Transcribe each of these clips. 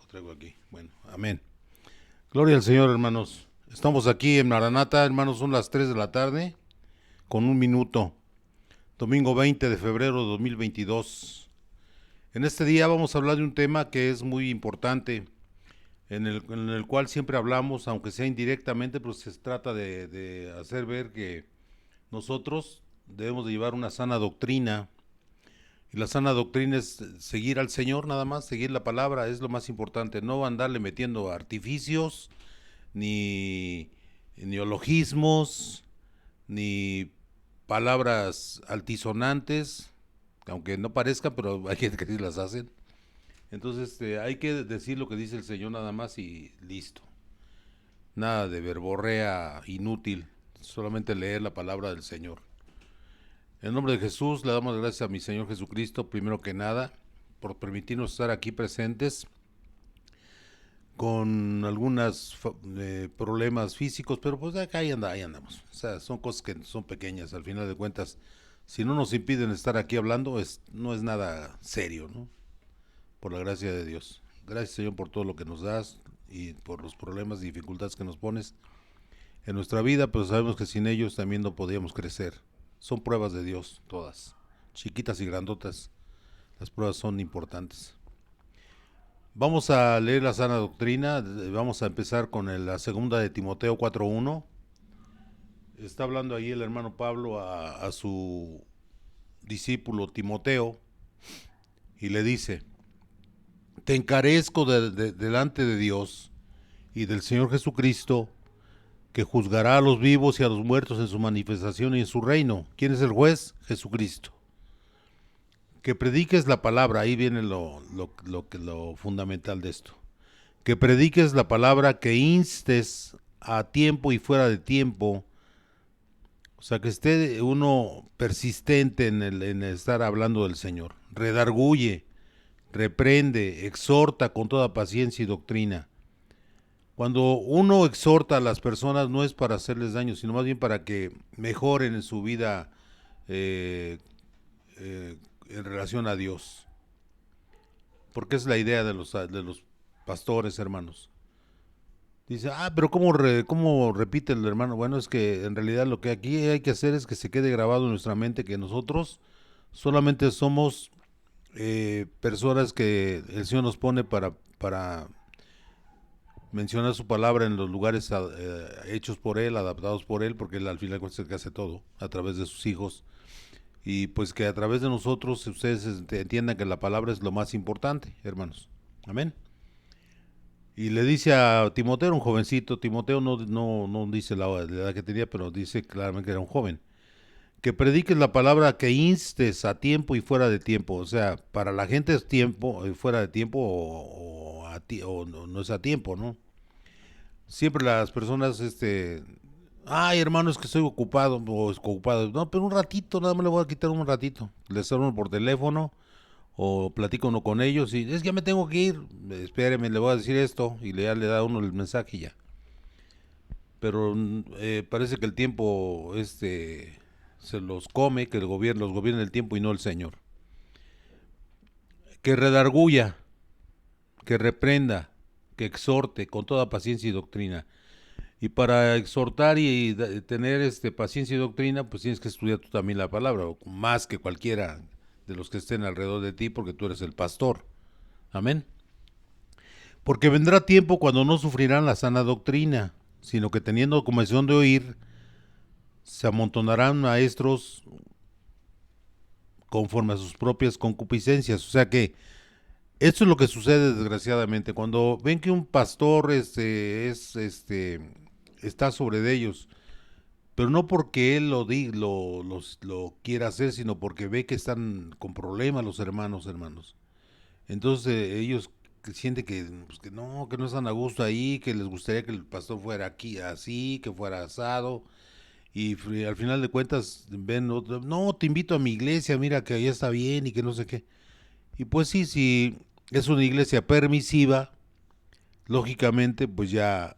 traigo aquí. Bueno, amén. Gloria al Señor, hermanos. Estamos aquí en Maranata, hermanos, son las 3 de la tarde, con un minuto. Domingo 20 de febrero de 2022. En este día vamos a hablar de un tema que es muy importante, en el cual siempre hablamos, aunque sea indirectamente, pero se trata de hacer ver que nosotros debemos de llevar una sana doctrina. Y la sana doctrina es seguir al Señor nada más, seguir la palabra, es lo más importante, no andarle metiendo artificios, ni neologismos, ni palabras altisonantes, aunque no parezcan, pero hay gente que sí las hacen. Entonces hay que decir lo que dice el Señor nada más y listo. Nada de verborrea inútil, solamente leer la palabra del Señor. En nombre de Jesús le damos gracias a mi Señor Jesucristo, primero que nada, por permitirnos estar aquí presentes con algunos problemas físicos, pero pues acá ahí andamos. O sea, son cosas que son pequeñas, al final de cuentas, si no nos impiden estar aquí hablando, no es nada serio, ¿no? Por la gracia de Dios. Gracias, Señor, por todo lo que nos das y por los problemas y dificultades que nos pones en nuestra vida, pero sabemos que sin ellos también no podíamos crecer. Son pruebas de Dios, todas, chiquitas y grandotas. Las pruebas son importantes. Vamos a leer la sana doctrina. Vamos a empezar con la segunda de Timoteo 4:1. Está hablando ahí el hermano Pablo a su discípulo Timoteo y le dice: te encarezco delante de Dios y del Señor Jesucristo, que juzgará a los vivos y a los muertos en su manifestación y en su reino. ¿Quién es el juez? Jesucristo. Que prediques la palabra, ahí viene lo fundamental de esto. Que prediques la palabra, que instes a tiempo y fuera de tiempo. O sea, que esté uno persistente en estar hablando del Señor. Redarguye, reprende, exhorta con toda paciencia y doctrina. Cuando uno exhorta a las personas no es para hacerles daño, sino más bien para que mejoren en su vida eh, en relación a Dios. Porque es la idea de los pastores, hermanos. Dice, pero ¿cómo repite el hermano? Bueno, es que en realidad lo que aquí hay que hacer es que se quede grabado en nuestra mente que nosotros solamente somos personas que el Señor nos pone para mencionar su palabra en los lugares hechos por Él, adaptados por Él, porque Él al final es el que hace todo, a través de sus hijos. Y pues que a través de nosotros ustedes entiendan que la palabra es lo más importante, hermanos. Amén. Y le dice a Timoteo, un jovencito. Timoteo no dice la edad que tenía, pero dice claramente que era un joven. Que prediques la palabra, que instes a tiempo y fuera de tiempo. O sea, para la gente es tiempo, fuera de tiempo o no es a tiempo, ¿no? Siempre las personas, ay, hermano, es que estoy ocupado o ocupado. No, pero un ratito, nada más le voy a quitar un ratito. Les hablo por teléfono o platico uno con ellos y es que ya me tengo que ir. Espéreme, le voy a decir esto y ya le da uno el mensaje y ya. Pero parece que el tiempo se los come, que los gobierna el tiempo y no el Señor. Que redarguya, que reprenda, que exhorte con toda paciencia y doctrina. Y para exhortar y tener paciencia y doctrina, pues tienes que estudiar tú también la palabra, más que cualquiera de los que estén alrededor de ti, porque tú eres el pastor. Amén. Porque vendrá tiempo cuando no sufrirán la sana doctrina, sino que teniendo comezón de oír, se amontonarán maestros conforme a sus propias concupiscencias. O sea que esto es lo que sucede desgraciadamente. Cuando ven que un pastor está sobre de ellos, pero no porque él lo quiera hacer, sino porque ve que están con problemas los hermanos. Entonces ellos sienten que no están a gusto ahí, que les gustaría que el pastor fuera aquí así, que fuera asado, y al final de cuentas ven otro, no, te invito a mi iglesia, mira que allá está bien y que no sé qué. Y pues sí, si es una iglesia permisiva, lógicamente pues ya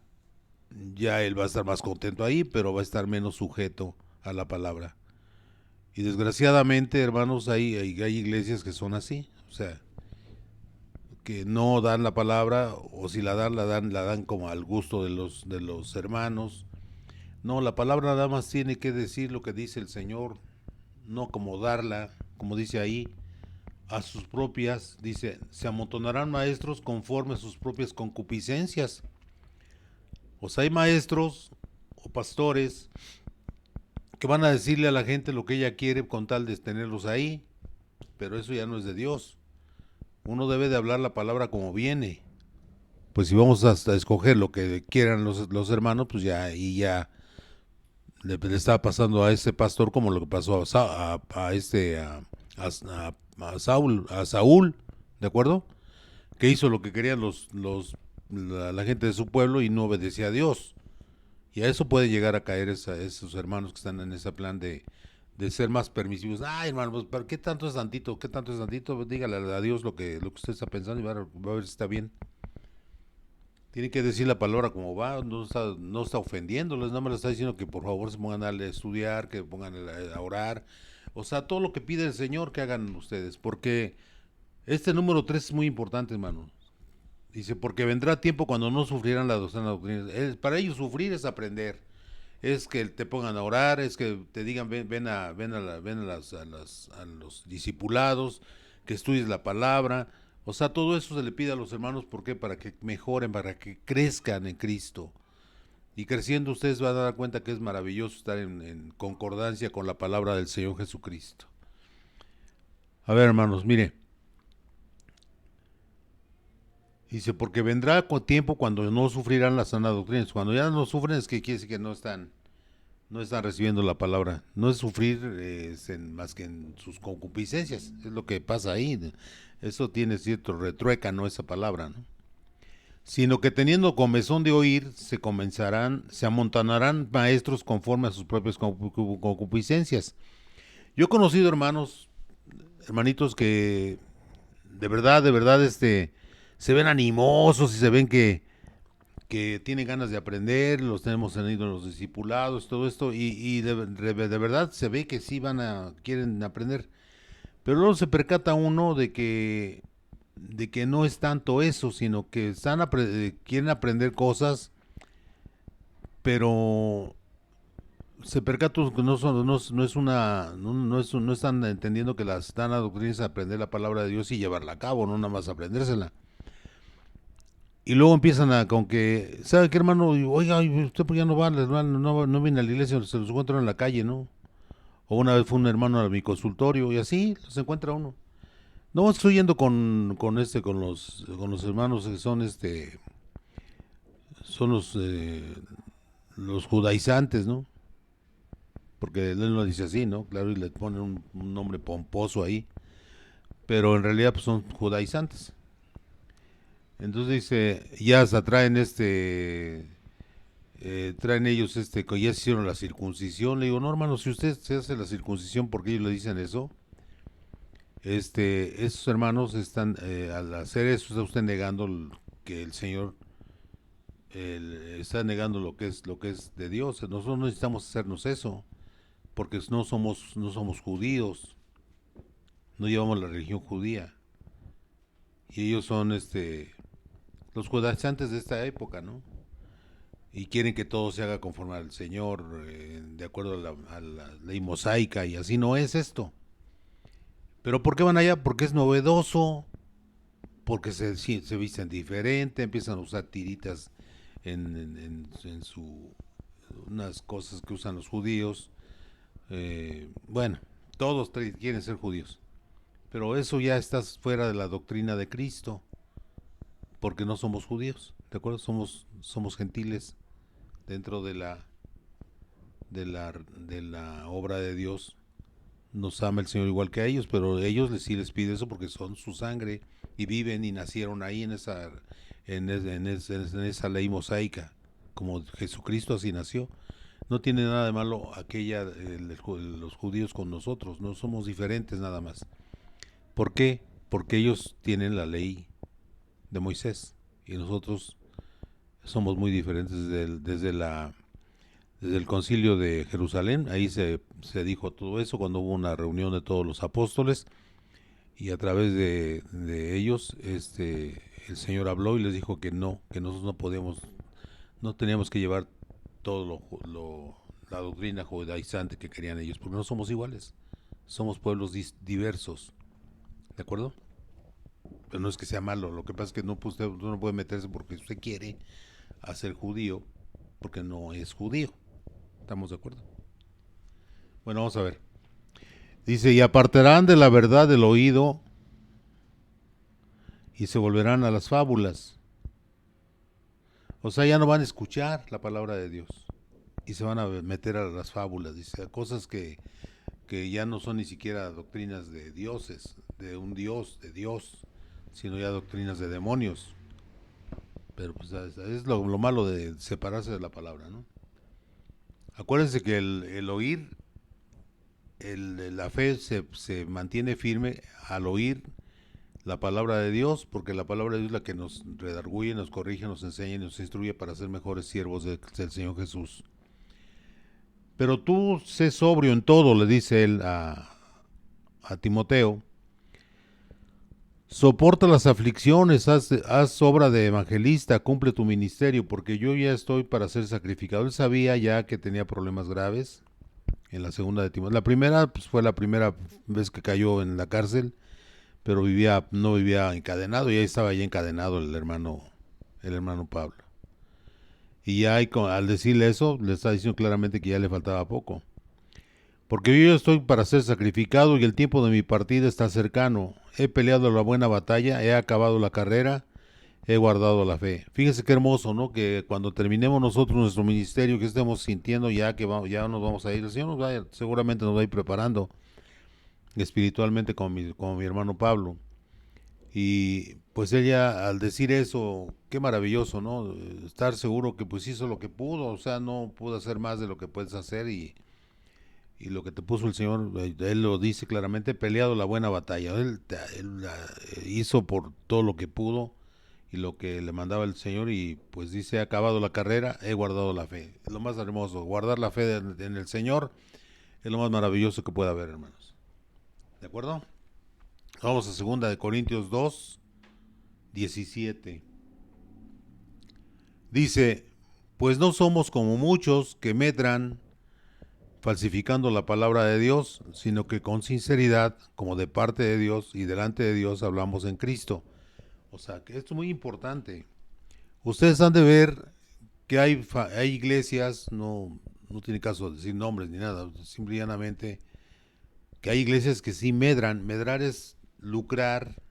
él va a estar más contento ahí, pero va a estar menos sujeto a la palabra. Y desgraciadamente, hermanos, hay iglesias que son así. O sea, que no dan la palabra, o si la dan como al gusto de los hermanos. No, la palabra nada más tiene que decir lo que dice el Señor, no como darla, como dice ahí, a sus propias, dice, se amontonarán maestros conforme a sus propias concupiscencias. O sea, hay maestros o pastores que van a decirle a la gente lo que ella quiere con tal de tenerlos ahí, pero eso ya no es de Dios. Uno debe de hablar la palabra como viene. Pues si vamos a escoger lo que quieran los hermanos, pues ya, y ya le estaba pasando a ese pastor como lo que pasó a Saúl, ¿de acuerdo? Que hizo lo que querían la gente de su pueblo y no obedecía a Dios. Y a eso puede llegar a caer esos hermanos que están en ese plan de ser más permisivos. Ay, hermano, pues, ¿para qué tanto es tantito? ¿Qué tanto es tantito? Pues, dígale a Dios lo que usted está pensando y va a ver si está bien. Tiene que decir la palabra como va, no está ofendiéndoles, no me lo está diciendo que por favor se pongan a estudiar, que pongan a orar. O sea, todo lo que pide el Señor que hagan ustedes, porque este número 3 es muy importante, hermano. Dice, porque vendrá tiempo cuando no sufrirán la doctrina. Para ellos sufrir es aprender. Es que te pongan a orar, es que te digan, a los discipulados, que estudies la palabra. O sea, todo eso se le pide a los hermanos, ¿por qué? Para que mejoren, para que crezcan en Cristo. Y creciendo ustedes van a dar cuenta que es maravilloso estar en concordancia con la palabra del Señor Jesucristo. A ver, hermanos, mire. Dice, porque vendrá con tiempo cuando no sufrirán la sana doctrina. Cuando ya no sufren es que quiere decir que no están recibiendo la palabra. No es sufrir más que en sus concupiscencias. Es lo que pasa ahí. Eso tiene cierto retruécano esa palabra, ¿no? Sino que teniendo comezón de oír, se amontonarán maestros conforme a sus propias concupiscencias. Yo he conocido hermanitos que de verdad, se ven animosos y se ven que tienen ganas de aprender, los tenemos tenido en los discipulados, todo esto, y de verdad se ve que sí quieren aprender. Pero luego se percata uno de que no es tanto eso, sino que quieren aprender cosas, pero se percata que no es una, no están entendiendo que la sana doctrina es aprender la palabra de Dios y llevarla a cabo, no nada más aprendérsela. Y luego empiezan con que, ¿sabe qué, hermano? Oiga, usted por qué no va, hermano, no viene a la iglesia, se los encuentra en la calle, ¿no? O una vez fue un hermano a mi consultorio y así los encuentra uno. No estoy yendo con los hermanos que son los judaizantes, ¿no? Porque él lo dice así, ¿no? Claro, y le ponen un nombre pomposo ahí, pero en realidad pues, son judaizantes. Entonces dice, ya hasta traen traen ellos que ya se hicieron la circuncisión. Le digo, no, hermano, si usted se hace la circuncisión, ¿por qué ellos le dicen eso? Esos hermanos están, al hacer eso, está usted negando que el Señor está negando lo que es de Dios. Nosotros no necesitamos hacernos eso, porque no somos judíos, no llevamos la religión judía. Y ellos son los judaizantes de esta época, ¿no? Y quieren que todo se haga conforme al Señor, de acuerdo a la ley mosaica, y así no es esto. Pero ¿por qué van allá? Porque es novedoso, porque se visten diferente, empiezan a usar tiritas en unas cosas que usan los judíos. Bueno, todos quieren ser judíos, pero eso ya está fuera de la doctrina de Cristo, porque no somos judíos, ¿de acuerdo? Somos gentiles dentro de la obra de Dios. Nos ama el Señor igual que a ellos, pero sí les pide eso porque son su sangre y viven y nacieron ahí en esa ley mosaica, como Jesucristo así nació. No tiene nada de malo los judíos con nosotros, no somos diferentes nada más. ¿Por qué? Porque ellos tienen la ley de Moisés y nosotros somos muy diferentes desde el concilio de Jerusalén. Ahí se dijo todo eso cuando hubo una reunión de todos los apóstoles y a través de ellos el Señor habló y les dijo que nosotros no podíamos, no teníamos que llevar todo la doctrina judaizante que querían ellos, porque no somos iguales, somos pueblos diversos, ¿de acuerdo? Pero no es que sea malo, lo que pasa es que no, pues, usted no puede meterse porque usted quiere a ser judío, porque no es judío, ¿estamos de acuerdo? Bueno, vamos a ver. Dice, y apartarán de la verdad del oído y se volverán a las fábulas. O sea, ya no van a escuchar la palabra de Dios y se van a meter a las fábulas, dice, a cosas que ya no son ni siquiera doctrinas de dioses, de un dios, de Dios, sino ya doctrinas de demonios. Pero pues es lo malo de separarse de la palabra, ¿no? Acuérdense que el oír, la fe se mantiene firme al oír la palabra de Dios, porque la palabra de Dios es la que nos redarguye, nos corrige, nos enseña y nos instruye para ser mejores siervos del Señor Jesús. Pero tú sé sobrio en todo, le dice él a Timoteo. Soporta las aflicciones, haz obra de evangelista, cumple tu ministerio, porque yo ya estoy para ser sacrificado. Él sabía ya que tenía problemas graves en la segunda de Timoteo. La primera pues, fue la primera vez que cayó en la cárcel, pero no vivía encadenado, ya estaba ya encadenado el hermano Pablo. Y ya al decirle eso, le está diciendo claramente que ya le faltaba poco. Porque yo estoy para ser sacrificado y el tiempo de mi partida está cercano. He peleado la buena batalla, he acabado la carrera, he guardado la fe. Fíjese qué hermoso, ¿no? Que cuando terminemos nosotros nuestro ministerio, que estemos sintiendo ya que ya nos vamos a ir, el Señor seguramente nos va a ir preparando espiritualmente como mi hermano Pablo. Y pues ella al decir eso, qué maravilloso, ¿no? Estar seguro que pues hizo lo que pudo, o sea, no pudo hacer más de lo que puedes hacer y lo que te puso el Señor, él lo dice claramente, peleado la buena batalla. Él hizo por todo lo que pudo y lo que le mandaba el Señor y pues dice, he acabado la carrera, he guardado la fe. Es lo más hermoso, guardar la fe en el Señor es lo más maravilloso que puede haber, hermanos. ¿De acuerdo? Vamos a 2 Corintios 2:17. Dice, pues no somos como muchos que medran falsificando la palabra de Dios, sino que con sinceridad, como de parte de Dios y delante de Dios, hablamos en Cristo. O sea, que esto es muy importante. Ustedes han de ver que hay iglesias, no tiene caso de decir nombres ni nada, simple y llanamente, que hay iglesias que sí medran. Medrar es lucrar,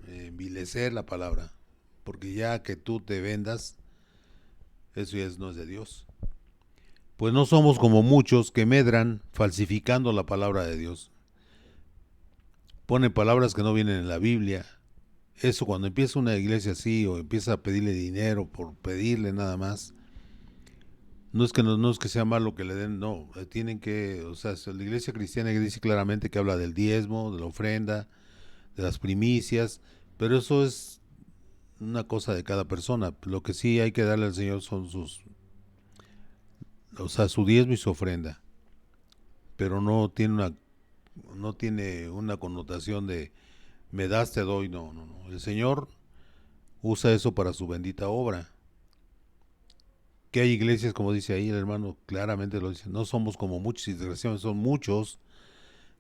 envilecer la palabra, porque ya que tú te vendas, eso ya no es de Dios. Pues no somos como muchos que medran falsificando la palabra de Dios. Ponen palabras que no vienen en la Biblia. Eso cuando empieza una iglesia así o empieza a pedirle dinero por pedirle nada más, no es que sea malo que le den, no, tienen que, o sea, la iglesia cristiana dice claramente que habla del diezmo, de la ofrenda, de las primicias, pero eso es una cosa de cada persona. Lo que sí hay que darle al Señor son o sea, su diezmo y su ofrenda, pero no tiene una connotación de me das, te doy, no. El Señor usa eso para su bendita obra. Que hay iglesias, como dice ahí el hermano, claramente lo dice, no somos como muchos, y desgraciadamente son muchos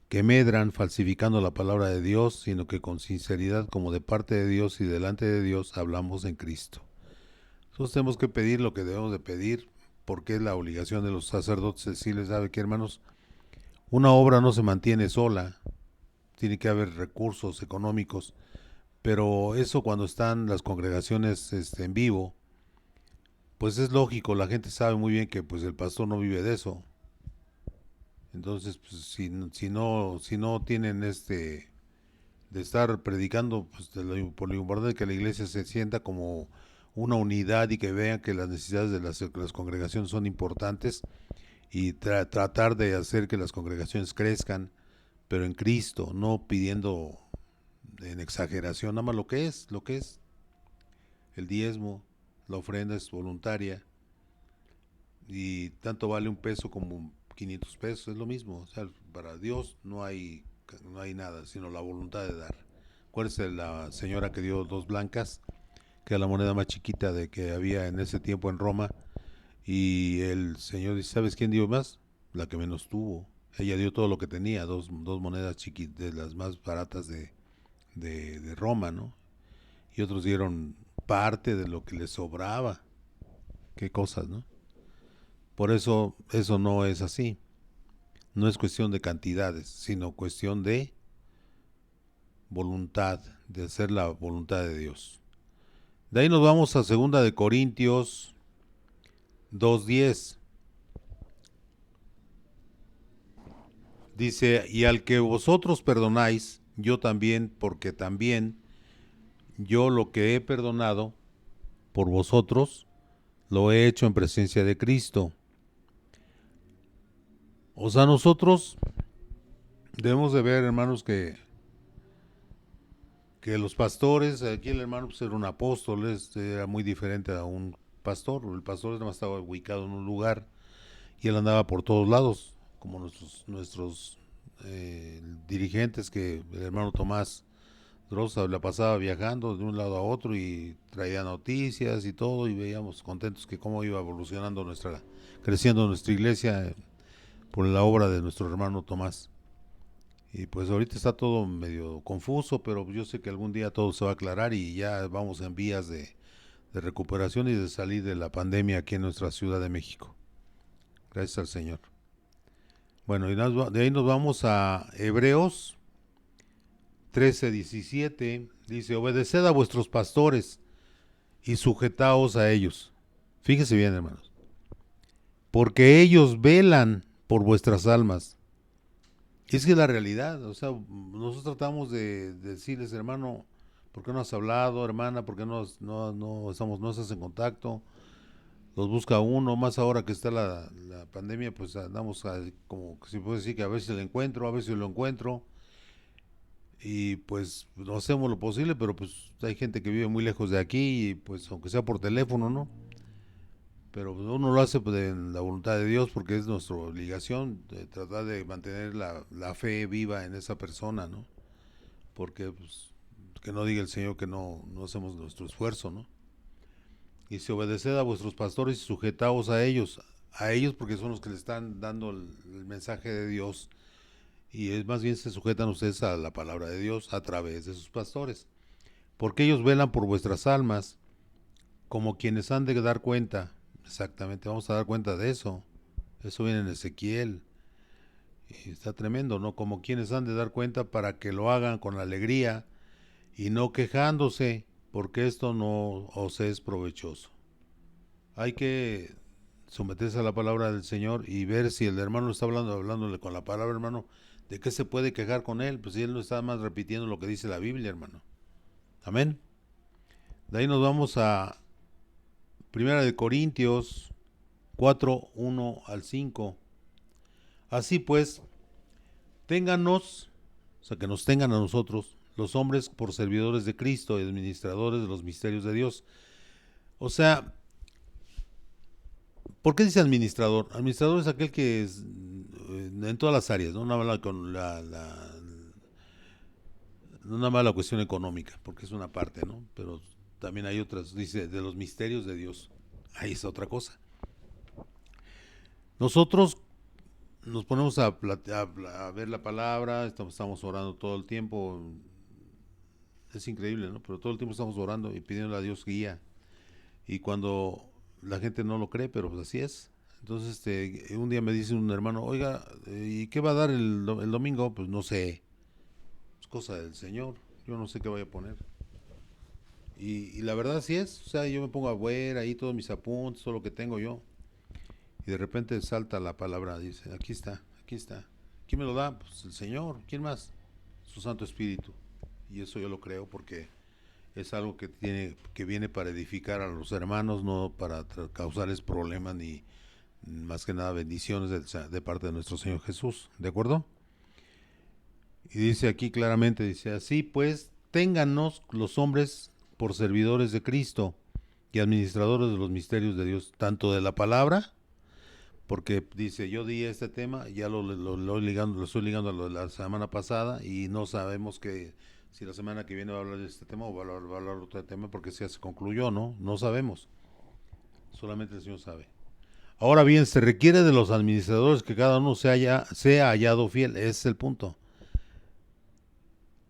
que medran falsificando la palabra de Dios, sino que con sinceridad, como de parte de Dios y delante de Dios, hablamos en Cristo. Entonces tenemos que pedir lo que debemos de pedir, porque es la obligación de los sacerdotes decirles, ¿sabe qué, hermanos? Una obra no se mantiene sola, tiene que haber recursos económicos, pero eso cuando están las congregaciones en vivo, pues es lógico, la gente sabe muy bien que pues el pastor no vive de eso. Entonces, pues, si no tienen de estar predicando, pues por lo importante que la iglesia se sienta como una unidad y que vean que las necesidades de las congregaciones son importantes y tratar de hacer que las congregaciones crezcan, pero en Cristo, no pidiendo en exageración, nada más lo que es el diezmo, la ofrenda es voluntaria y tanto vale un peso como 500 pesos, es lo mismo, o sea, para Dios no hay no hay nada, sino la voluntad de dar. Acuérdese la señora que dio 2 blancas, que era la moneda más chiquita de que había en ese tiempo en Roma, y el señor dice, ¿sabes quién dio más? La que menos tuvo. Ella dio todo lo que tenía, dos monedas chiquitas, de las más baratas de Roma, ¿no? Y otros dieron parte de lo que les sobraba. Qué cosas, ¿no? Por eso no es así. No es cuestión de cantidades, sino cuestión de voluntad, de hacer la voluntad de Dios. De ahí nos vamos a 2 Corintios 2:10. Dice, y al que vosotros perdonáis, yo también, porque también yo lo que he perdonado por vosotros, lo he hecho en presencia de Cristo. O sea, nosotros debemos de ver, hermanos, que los pastores, aquí el hermano pues, era un apóstol, era muy diferente a un pastor. El pastor nada más estaba ubicado en un lugar y él andaba por todos lados, como nuestros dirigentes, que el hermano Tomás Drosa la pasaba viajando de un lado a otro y traía noticias y todo, y veíamos contentos que cómo iba evolucionando creciendo nuestra iglesia por la obra de nuestro hermano Tomás. Y pues ahorita está todo medio confuso, pero yo sé que algún día todo se va a aclarar y ya vamos en vías de recuperación y de salir de la pandemia aquí en nuestra Ciudad de México. Gracias al Señor. Bueno, y de ahí nos vamos a Hebreos 13:17. Dice, obedeced a vuestros pastores y sujetaos a ellos. Fíjese bien, hermanos. Porque ellos velan por vuestras almas. Y es que es la realidad, o sea, nosotros tratamos de decirles, hermano, ¿por qué no has hablado, hermana? ¿Por qué no estás en contacto? Los busca uno, más ahora que está la pandemia, pues andamos como que se puede decir que a veces lo encuentro, a veces lo encuentro, y pues no hacemos lo posible, pero pues hay gente que vive muy lejos de aquí, y pues aunque sea por teléfono, ¿no? Pero pues, uno lo hace pues, en la voluntad de Dios porque es nuestra obligación de tratar de mantener la fe viva en esa persona, ¿no? Porque pues, que no diga el Señor que no hacemos nuestro esfuerzo, ¿no? Y si obedeced a vuestros pastores y sujetaos a ellos porque son los que le están dando el mensaje de Dios, y es más bien se sujetan ustedes a la palabra de Dios a través de sus pastores, porque ellos velan por vuestras almas como quienes han de dar cuenta. Exactamente, vamos a dar cuenta de eso. Eso viene en Ezequiel. Y está tremendo, ¿no? Como quienes han de dar cuenta para que lo hagan con alegría y no quejándose, porque esto no os es provechoso. Hay que someterse a la palabra del Señor y ver si el hermano está hablándole con la palabra, hermano, de qué se puede quejar con él. Pues si él no está más repitiendo lo que dice la Biblia, hermano. Amén. De ahí nos vamos a 1 Corintios 4:1-5. Así pues, téngannos, o sea, que nos tengan a nosotros, los hombres, por servidores de Cristo y administradores de los misterios de Dios. O sea, ¿por qué dice administrador? Administrador es aquel que es en todas las áreas, no nada más con no nada más la cuestión económica, porque es una parte, ¿no? Pero también hay otras, dice, de los misterios de Dios. Ahí es otra cosa. Nosotros nos ponemos a ver la palabra, estamos orando todo el tiempo. Es increíble, ¿no? Pero todo el tiempo estamos orando y pidiendo a Dios guía. Y cuando la gente no lo cree, pero pues así es. Entonces, un día me dice un hermano, oiga, ¿y qué va a dar el domingo? Pues no sé, es cosa del Señor, yo no sé qué voy a poner. Y la verdad sí es, o sea, yo me pongo a ver ahí todos mis apuntes, todo lo que tengo yo, y de repente salta la palabra, dice, aquí está, aquí está. ¿Quién me lo da? Pues el Señor, ¿quién más? Su Santo Espíritu. Y eso yo lo creo porque es algo que viene para edificar a los hermanos, no para causarles problemas ni más que nada bendiciones de parte de nuestro Señor Jesús, ¿de acuerdo? Y dice aquí claramente, dice, así pues, téngannos los hombres por servidores de Cristo y administradores de los misterios de Dios, tanto de la palabra, porque dice, yo di este tema, ya lo estoy ligando a lo de la semana pasada y no sabemos que si la semana que viene va a hablar de este tema o va a hablar de otro tema porque ya se concluyó, ¿no? No sabemos, solamente el Señor sabe. Ahora bien, se requiere de los administradores que cada uno sea hallado fiel, ese es el punto.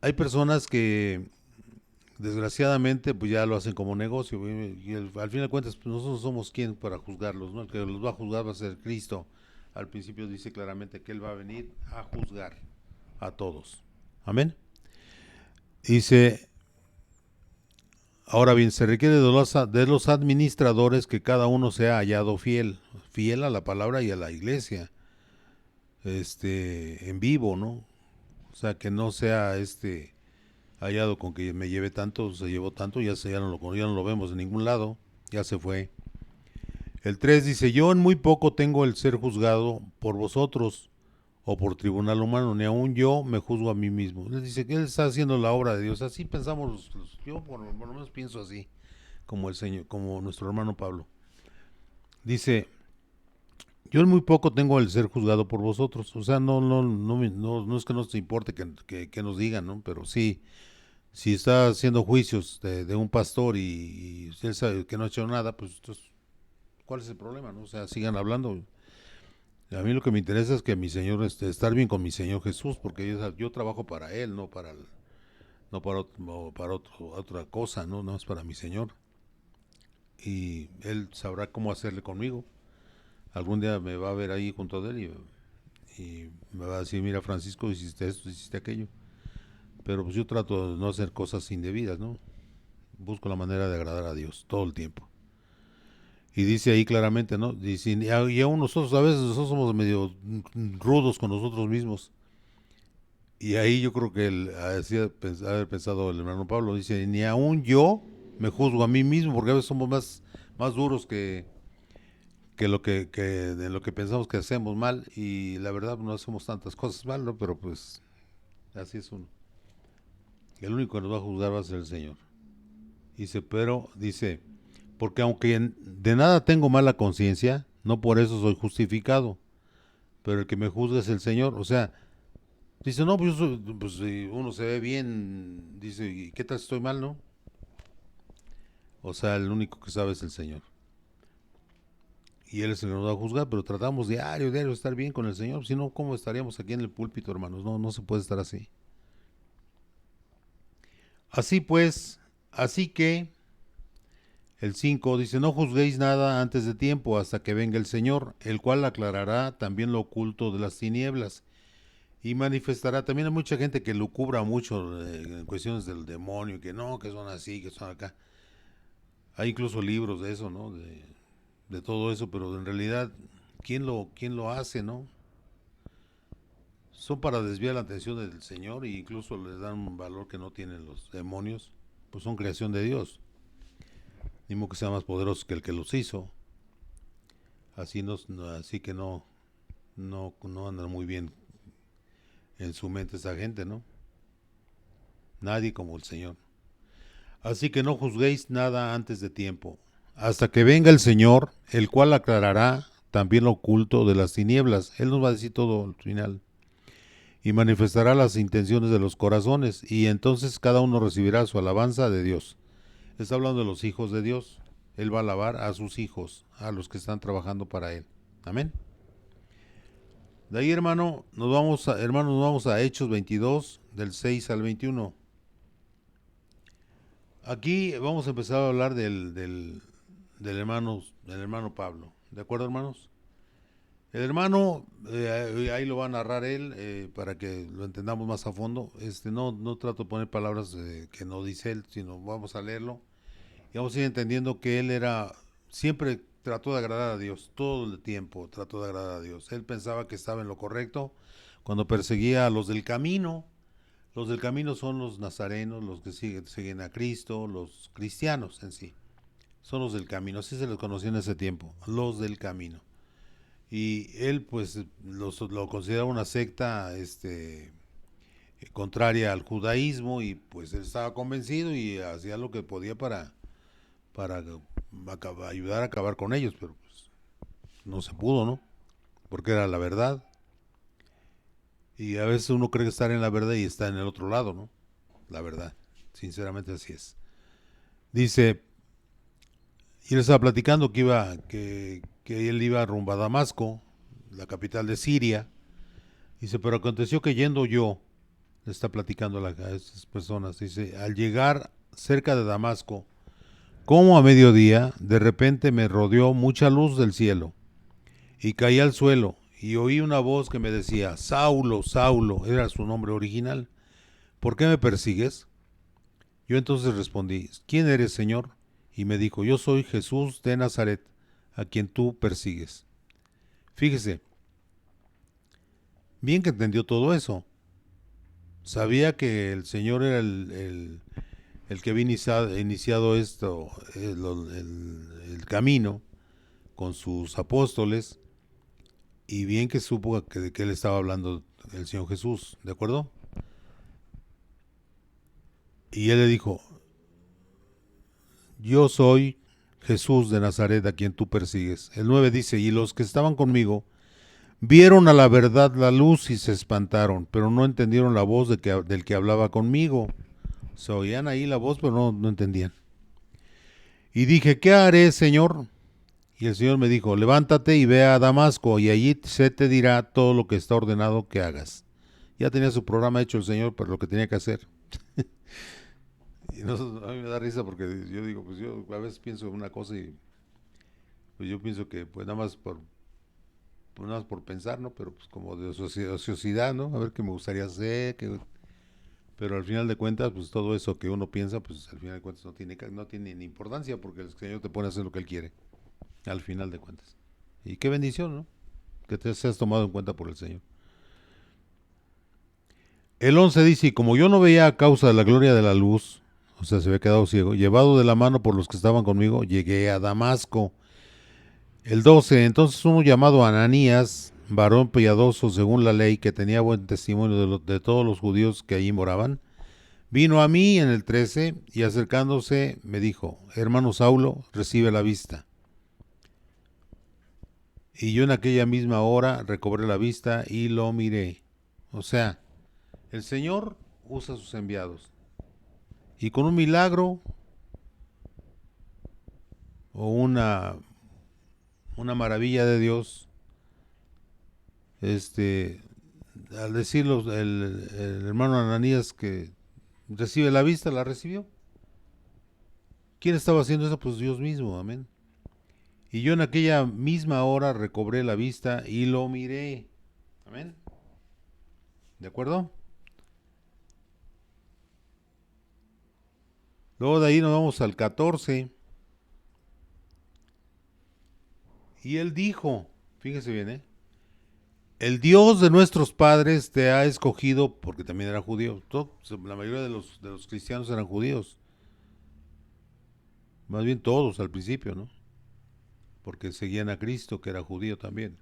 Hay personas que desgraciadamente pues ya lo hacen como negocio al fin de cuentas pues, nosotros somos quien para juzgarlos, ¿no? El que los va a juzgar va a ser Cristo. Al principio dice claramente que Él va a venir a juzgar a todos. Amén. Dice, ahora bien, se requiere de los administradores que cada uno sea hallado fiel, fiel a la palabra y a la iglesia, en vivo, ¿no? O sea, que no sea hallado con que me lleve tanto, se llevó tanto, ya no lo vemos en ningún lado, ya se fue. El 3 dice, yo en muy poco tengo el ser juzgado por vosotros o por tribunal humano, ni aun yo me juzgo a mí mismo. Él dice que él está haciendo la obra de Dios, así pensamos, yo por lo menos pienso así, como el Señor, como nuestro hermano Pablo. Dice, yo en muy poco tengo el ser juzgado por vosotros, o sea, no es que nos importe que nos digan, ¿no? Pero sí, si está haciendo juicios de un pastor y él sabe que no ha hecho nada, pues entonces, ¿cuál es el problema? ¿No? O sea, sigan hablando. A mí lo que me interesa es que mi Señor, estar bien con mi Señor Jesús, porque yo trabajo para Él, no para, otra cosa, ¿no? No es para mi Señor. Y Él sabrá cómo hacerle conmigo. Algún día me va a ver ahí junto a Él y me va a decir, mira Francisco, hiciste esto, hiciste aquello. Pero pues yo trato de no hacer cosas indebidas, ¿no? Busco la manera de agradar a Dios todo el tiempo. Y dice ahí claramente, ¿no? Dice, y aún nosotros a veces nosotros somos medio rudos con nosotros mismos. Y ahí yo creo que haber pensado el hermano Pablo, dice, ni aún yo me juzgo a mí mismo, porque a veces somos más duros de lo que pensamos que hacemos mal, y la verdad no hacemos tantas cosas mal, ¿no? Pero pues así es uno. El único que nos va a juzgar va a ser el Señor. Dice, porque aunque de nada tengo mala conciencia, no por eso soy justificado, pero el que me juzga es el Señor. O sea, dice, no, pues si uno se ve bien, dice, ¿y qué tal si estoy mal, no? O sea, el único que sabe es el Señor. Y Él es el que nos va a juzgar, pero tratamos diario de estar bien con el Señor. Si no, ¿cómo estaríamos aquí en el púlpito, hermanos? No, no se puede estar así. Así pues, así que el 5 dice, no juzguéis nada antes de tiempo hasta que venga el Señor, el cual aclarará también lo oculto de las tinieblas y manifestará. También hay mucha gente que lucubra mucho en cuestiones del demonio, que no, que son así, que son acá. Hay incluso libros de eso, ¿no? De todo eso, pero en realidad, ¿quién lo hace, no? Son para desviar la atención del Señor e incluso les dan un valor que no tienen los demonios, pues son creación de Dios. Ni modo que sea más poderoso que el que los hizo. Así que no andan muy bien en su mente esa gente, ¿no? Nadie como el Señor. Así que no juzguéis nada antes de tiempo, hasta que venga el Señor, el cual aclarará también lo oculto de las tinieblas. Él nos va a decir todo al final. Y manifestará las intenciones de los corazones, y entonces cada uno recibirá su alabanza de Dios. Está hablando de los hijos de Dios. Él va a alabar a sus hijos, a los que están trabajando para Él. Amén. De ahí, hermanos, nos vamos a Hechos 22, del 6 al 21. Aquí vamos a empezar a hablar del hermano Pablo. ¿De acuerdo, hermanos? El hermano, ahí lo va a narrar él para que lo entendamos más a fondo. No trato de poner palabras que no dice él, sino vamos a leerlo y vamos a ir entendiendo que él siempre trató de agradar a Dios, todo el tiempo trató de agradar a Dios. Él pensaba que estaba en lo correcto cuando perseguía a los del camino. Los del camino son los nazarenos, los que siguen a Cristo, los cristianos en sí. Son los del camino, así se les conocía en ese tiempo, los del camino. Y él pues lo consideraba una secta contraria al judaísmo y pues él estaba convencido y hacía lo que podía para ayudar a acabar con ellos, pero pues no se pudo, ¿no? porque era la verdad. Y a veces uno cree estar en la verdad y está en el otro lado, ¿no? La verdad, sinceramente así es. Dice, y él estaba platicando que él iba rumbo a Damasco, la capital de Siria. Dice, pero aconteció que yendo yo, le está platicando a estas personas, dice, al llegar cerca de Damasco, como a mediodía, de repente me rodeó mucha luz del cielo, y caí al suelo, y oí una voz que me decía, Saulo, Saulo, era su nombre original, ¿por qué me persigues? Yo entonces respondí, ¿quién eres, Señor? Y me dijo, yo soy Jesús de Nazaret, a quien tú persigues. Fíjese, bien que entendió todo eso. Sabía que el Señor era el que había iniciado esto, el camino con sus apóstoles, y bien que supo que de qué él estaba hablando el Señor Jesús, ¿de acuerdo? Y él le dijo, yo soy Jesús de Nazaret a quien tú persigues. El 9 dice, y los que estaban conmigo vieron a la verdad la luz y se espantaron, pero no entendieron la voz del que hablaba conmigo. Se oían ahí la voz, pero no entendían. Y dije, ¿qué haré, Señor? Y el Señor me dijo, levántate y ve a Damasco, y allí se te dirá todo lo que está ordenado que hagas. Ya tenía su programa hecho el Señor para lo que tenía que hacer. Y no, a mí me da risa porque yo digo, pues yo a veces pienso una cosa y pues yo pienso que pues nada más por pensar, ¿no? Pero pues como de ociosidad, ¿no? A ver qué me gustaría hacer, pero al final de cuentas, pues todo eso que uno piensa, pues al final de cuentas no tiene ni importancia porque el Señor te pone a hacer lo que Él quiere, al final de cuentas. Y qué bendición, ¿no? Que te seas tomado en cuenta por el Señor. El 11 dice, y como yo no veía a causa de la gloria de la luz, o sea, se había quedado ciego, llevado de la mano por los que estaban conmigo, llegué a Damasco. El 12, entonces uno llamado Ananías, varón piadoso según la ley, que tenía buen testimonio de todos los judíos que allí moraban, vino a mí en el 13 y acercándose me dijo, hermano Saulo, recibe la vista. Y yo en aquella misma hora recobré la vista y lo miré. O sea, el Señor usa a sus enviados. Y con un milagro o una maravilla de Dios, al decirlo el hermano Ananías que recibe la vista, la recibió. ¿Quién estaba haciendo eso? Pues Dios mismo, amén. Y yo en aquella misma hora recobré la vista y lo miré. Amén. ¿De acuerdo? Luego de ahí nos vamos al 14. Y él dijo, fíjese bien, el Dios de nuestros padres te ha escogido, porque también era judío. La mayoría de los cristianos eran judíos. Más bien todos al principio, ¿no? Porque seguían a Cristo, que era judío también.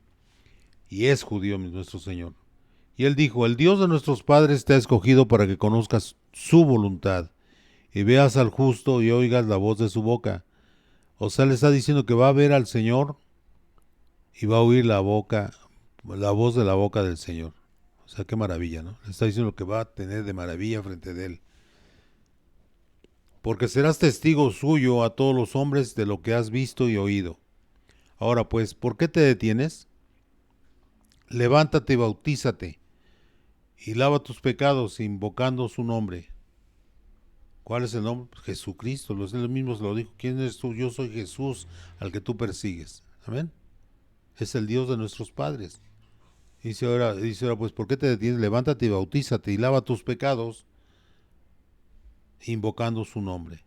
Y es judío nuestro Señor. Y él dijo, el Dios de nuestros padres te ha escogido para que conozcas su voluntad y veas al justo y oigas la voz de su boca. O sea, le está diciendo que va a ver al Señor y va a oír la voz de la boca del Señor. O sea, qué maravilla, ¿no? Le está diciendo que va a tener de maravilla frente de él. Porque serás testigo suyo a todos los hombres de lo que has visto y oído. Ahora pues, ¿por qué te detienes? Levántate y bautízate y lava tus pecados invocando su nombre. ¿Cuál es el nombre? Jesucristo. Él mismo se lo dijo. ¿Quién eres tú? Yo soy Jesús al que tú persigues. Amén. Es el Dios de nuestros padres. Dice ahora, pues, ¿por qué te detienes? Levántate y bautízate y lava tus pecados invocando su nombre.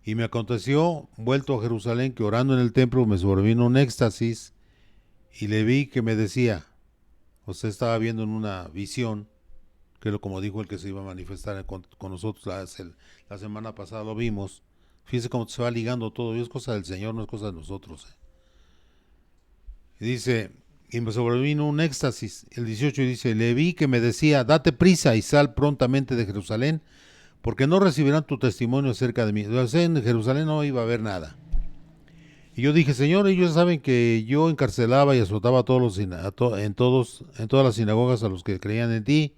Y me aconteció, vuelto a Jerusalén, que orando en el templo me sobrevino un éxtasis y le vi que me decía, o sea, estaba viendo en una visión, que es como dijo el que se iba a manifestar con nosotros la semana pasada, lo vimos. Fíjense cómo se va ligando todo, y es cosa del Señor, no es cosa de nosotros. Y dice, y me sobrevino un éxtasis, el 18 dice, le vi que me decía, date prisa y sal prontamente de Jerusalén, porque no recibirán tu testimonio acerca de mí. O sea, en Jerusalén no iba a haber nada. Y yo dije, Señor, ellos saben que yo encarcelaba y azotaba a todos los, en todas las sinagogas a los que creían en ti.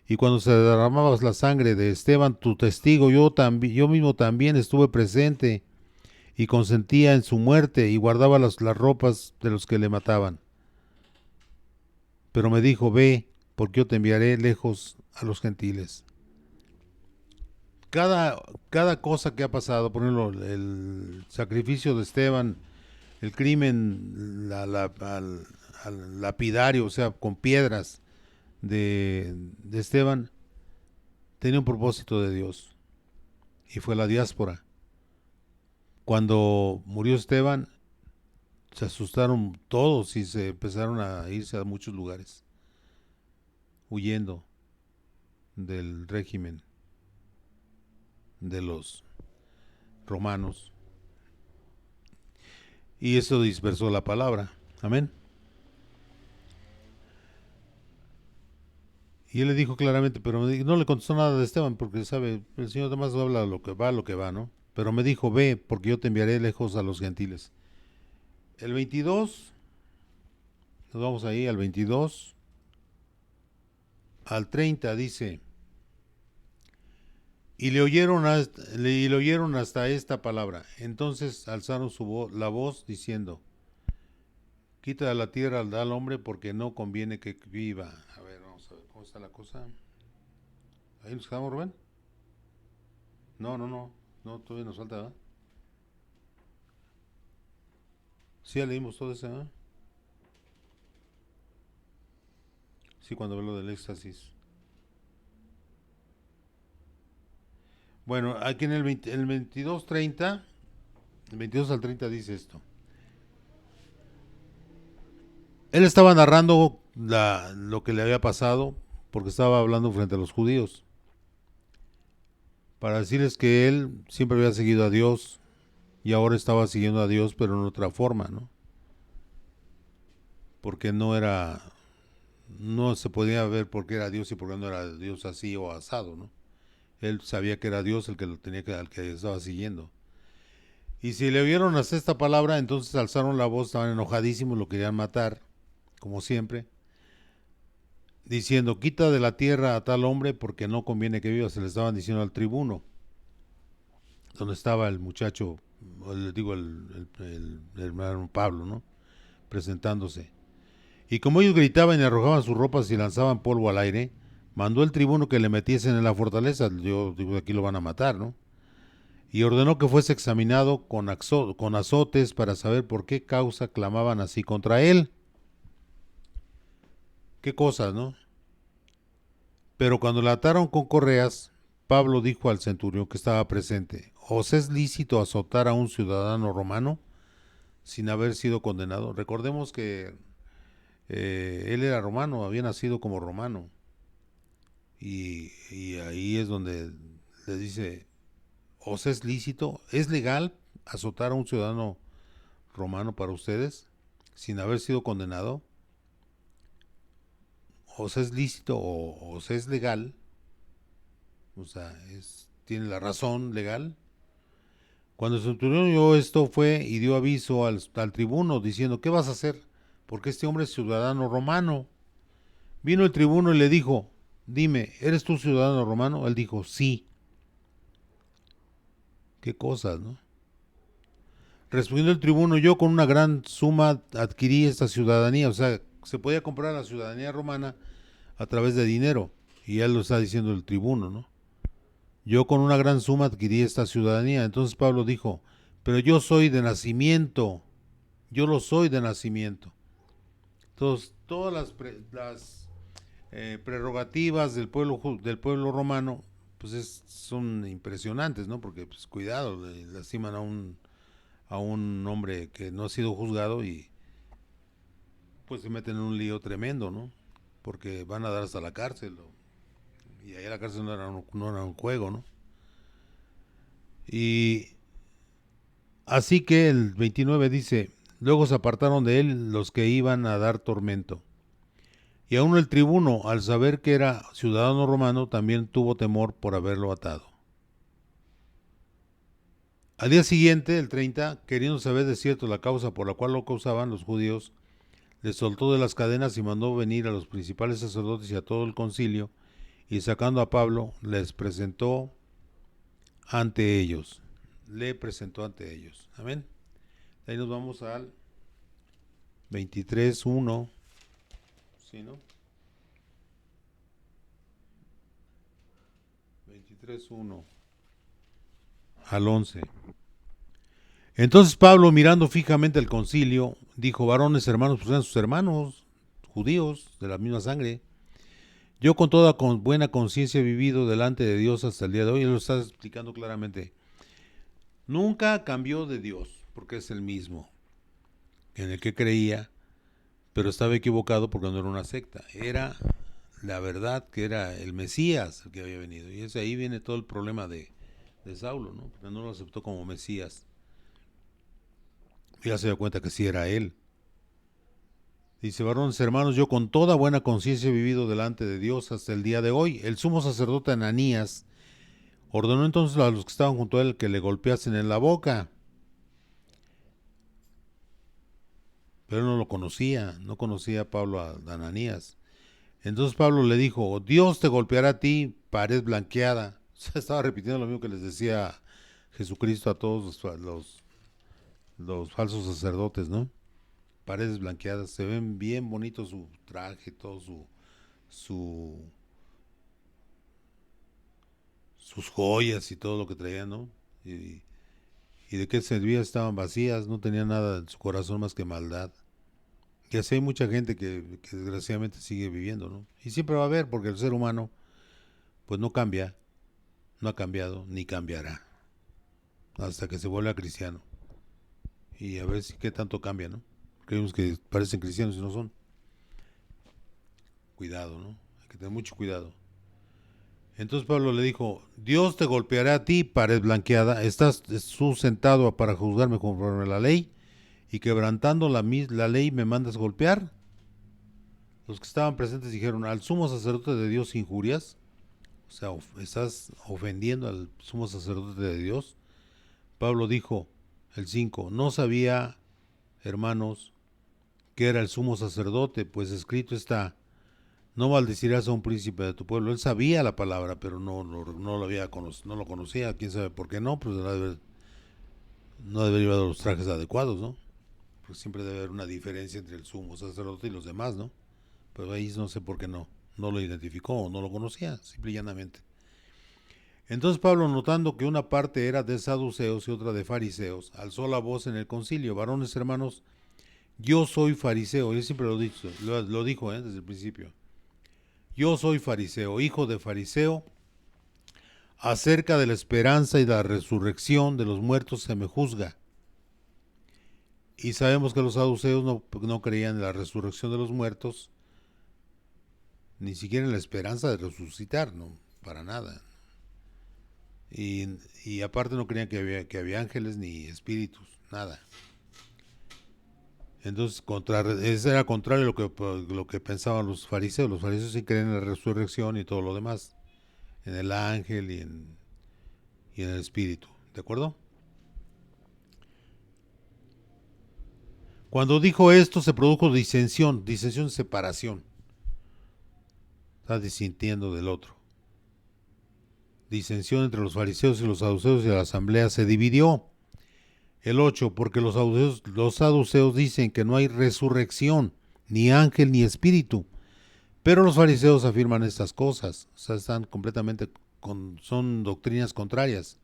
Y cuando se derramaba la sangre de Esteban, tu testigo, yo mismo también estuve presente y consentía en su muerte y guardaba las ropas de los que le mataban. Pero me dijo, ve, porque yo te enviaré lejos a los gentiles. Cada cosa que ha pasado, por ejemplo, el sacrificio de Esteban, el crimen al lapidario, o sea, con piedras de Esteban, tenía un propósito de Dios y fue la diáspora. Cuando murió Esteban, se asustaron todos y se empezaron a irse a muchos lugares, huyendo del régimen de los romanos. Y eso dispersó la palabra. Amén. Y él le dijo claramente, pero no le contestó nada de Esteban, porque sabe, el Señor además habla lo que va, ¿no? Pero me dijo, ve, porque yo te enviaré lejos a los gentiles. El 22, nos vamos ahí al 22, al 30 dice, y le oyeron hasta esta palabra. Entonces alzaron la voz diciendo, quita de la tierra al hombre porque no conviene que viva. A ver, vamos a ver cómo está la cosa. ¿Ahí nos quedamos, Rubén? No, todavía nos falta, ¿verdad? Sí, ya leímos todo eso, ¿verdad? Sí, cuando hablo del éxtasis. Bueno, aquí en el 22:30, el 22 al 30 dice esto. Él estaba narrando lo que le había pasado porque estaba hablando frente a los judíos para decirles que él siempre había seguido a Dios y ahora estaba siguiendo a Dios pero en otra forma, ¿no? Porque no se podía ver por qué era Dios y por qué no era Dios así o asado, ¿no? Él sabía que era Dios el que lo tenía al que estaba siguiendo. Y si le oyeron hasta esta palabra, entonces alzaron la voz, estaban enojadísimos, lo querían matar, como siempre, diciendo, quita de la tierra a tal hombre porque no conviene que viva. Se le estaban diciendo al tribuno, donde estaba el muchacho, le digo, el hermano Pablo, ¿no? Presentándose. Y como ellos gritaban y arrojaban sus ropas y lanzaban polvo al aire, mandó el tribuno que le metiesen en la fortaleza. Yo digo, aquí lo van a matar, ¿no? Y ordenó que fuese examinado con azotes para saber por qué causa clamaban así contra él. Qué cosas, ¿no? Pero cuando la ataron con correas, Pablo dijo al centurión que estaba presente, ¿os es lícito azotar a un ciudadano romano sin haber sido condenado? Recordemos que él era romano, había nacido como romano. Y ahí es donde le dice, ¿os es lícito? ¿Es legal azotar a un ciudadano romano para ustedes sin haber sido condenado? ¿Os es lícito o os es legal? O sea, tiene la razón legal. Cuando el centurión oyó esto fue y dio aviso al tribuno diciendo, ¿qué vas a hacer? Porque este hombre es ciudadano romano. Vino el tribuno y le dijo, dime, ¿eres tú ciudadano romano? Él dijo, sí. Qué cosas, ¿no? Respondió el tribuno, yo con una gran suma adquirí esta ciudadanía. O sea, se podía comprar la ciudadanía romana a través de dinero. Y él lo está diciendo el tribuno, ¿no? Yo con una gran suma adquirí esta ciudadanía. Entonces Pablo dijo, pero yo soy de nacimiento, yo lo soy de nacimiento. Entonces, todas las prerrogativas del pueblo romano, pues son impresionantes, ¿no? Porque, pues, cuidado, le lastiman a un hombre que no ha sido juzgado y pues se meten en un lío tremendo, ¿no? Porque van a dar hasta la cárcel, ¿no? Y ahí la cárcel no era un juego, ¿no? Y así que el 29 dice, luego se apartaron de él los que iban a dar tormento. Y aún el tribuno, al saber que era ciudadano romano, también tuvo temor por haberlo atado. Al día siguiente, el 30, queriendo saber de cierto la causa por la cual lo causaban los judíos, le soltó de las cadenas y mandó venir a los principales sacerdotes y a todo el concilio, y sacando a Pablo, les presentó ante ellos. Le presentó ante ellos. Amén. Ahí nos vamos al 23:1. ¿Sí, no? 23:1 al 11. Entonces Pablo, mirando fijamente al concilio, dijo: varones hermanos, pues eran sus hermanos judíos de la misma sangre. Yo con toda buena conciencia he vivido delante de Dios hasta el día de hoy. Él lo está explicando claramente. Nunca cambió de Dios, porque es el mismo en el que creía, pero estaba equivocado porque no era una secta. Era la verdad, que era el Mesías el que había venido. Y es ahí viene todo el problema de Saulo, ¿no? Porque no lo aceptó como Mesías. Y ya se dio cuenta que sí era él. Dice: varones hermanos, yo con toda buena conciencia he vivido delante de Dios hasta el día de hoy. El sumo sacerdote Ananías ordenó entonces a los que estaban junto a él que le golpeasen en la boca. Pero él no lo conocía, no conocía a Pablo a Ananías. Entonces Pablo le dijo: Dios te golpeará a ti, pared blanqueada. O sea, estaba repitiendo lo mismo que les decía Jesucristo a todos los falsos sacerdotes, ¿no? Paredes blanqueadas, se ven bien bonitos su traje, todo su sus joyas y todo lo que traían, ¿no? Y, y de qué servía, estaban vacías, no tenían nada en su corazón más que maldad. Y así hay mucha gente que desgraciadamente sigue viviendo, ¿no? Y siempre va a haber, porque el ser humano pues no cambia, no ha cambiado, ni cambiará, hasta que se vuelva cristiano. Y a ver si qué tanto cambia, ¿no? Creemos que parecen cristianos y no son. Cuidado, ¿no? Hay que tener mucho cuidado. Entonces Pablo le dijo: Dios te golpeará a ti, pared blanqueada. Estás tú sentado para juzgarme conforme a la ley, y quebrantando la ley me mandas golpear. Los que estaban presentes dijeron: al sumo sacerdote de Dios injurias. O sea, estás ofendiendo al sumo sacerdote de Dios. Pablo dijo, el 5: no sabía, hermanos, que era el sumo sacerdote, pues escrito está: no maldecirás a un príncipe de tu pueblo. Él sabía la palabra, pero no lo había no lo conocía. Quién sabe por qué no, pues no debería llevar los trajes adecuados, ¿no? Porque siempre debe haber una diferencia entre el sumo sacerdote y los demás, ¿no? Pero ahí no sé por qué no lo identificó o no lo conocía, simple y llanamente. Entonces Pablo, notando que una parte era de saduceos y otra de fariseos, alzó la voz en el concilio: varones hermanos, yo soy fariseo. Él siempre lo dijo desde el principio. Yo soy fariseo, hijo de fariseo. Acerca de la esperanza y la resurrección de los muertos se me juzga. Y sabemos que los saduceos no creían en la resurrección de los muertos, ni siquiera en la esperanza de resucitar, no, para nada. Y aparte no creían que había ángeles ni espíritus, nada. Entonces, eso era contrario a lo que pensaban los fariseos. Los fariseos sí creen en la resurrección y todo lo demás, en el ángel y en el espíritu, ¿de acuerdo? Cuando dijo esto se produjo disensión, separación. Está disintiendo del otro. Disensión entre los fariseos y los saduceos, y la asamblea se dividió. El 8, porque los saduceos dicen que no hay resurrección, ni ángel ni espíritu, pero los fariseos afirman estas cosas. O sea, están completamente, son doctrinas contrarias.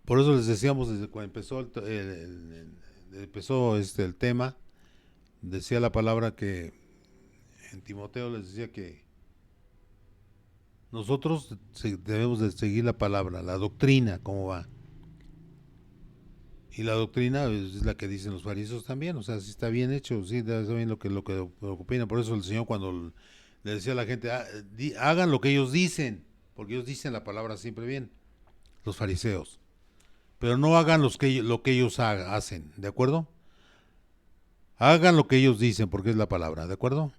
Por eso les decíamos desde cuando empezó el tema, decía la palabra que en Timoteo les decía que nosotros debemos de seguir la palabra, la doctrina, cómo va. Y la doctrina es la que dicen los fariseos también, o sea, si está bien hecho, sí, está bien lo que opinan. Por eso el Señor, cuando le decía a la gente: hagan lo que ellos dicen, porque ellos dicen la palabra siempre bien, los fariseos. Pero no hagan lo que ellos hacen, ¿de acuerdo? Hagan lo que ellos dicen, porque es la palabra, ¿de acuerdo?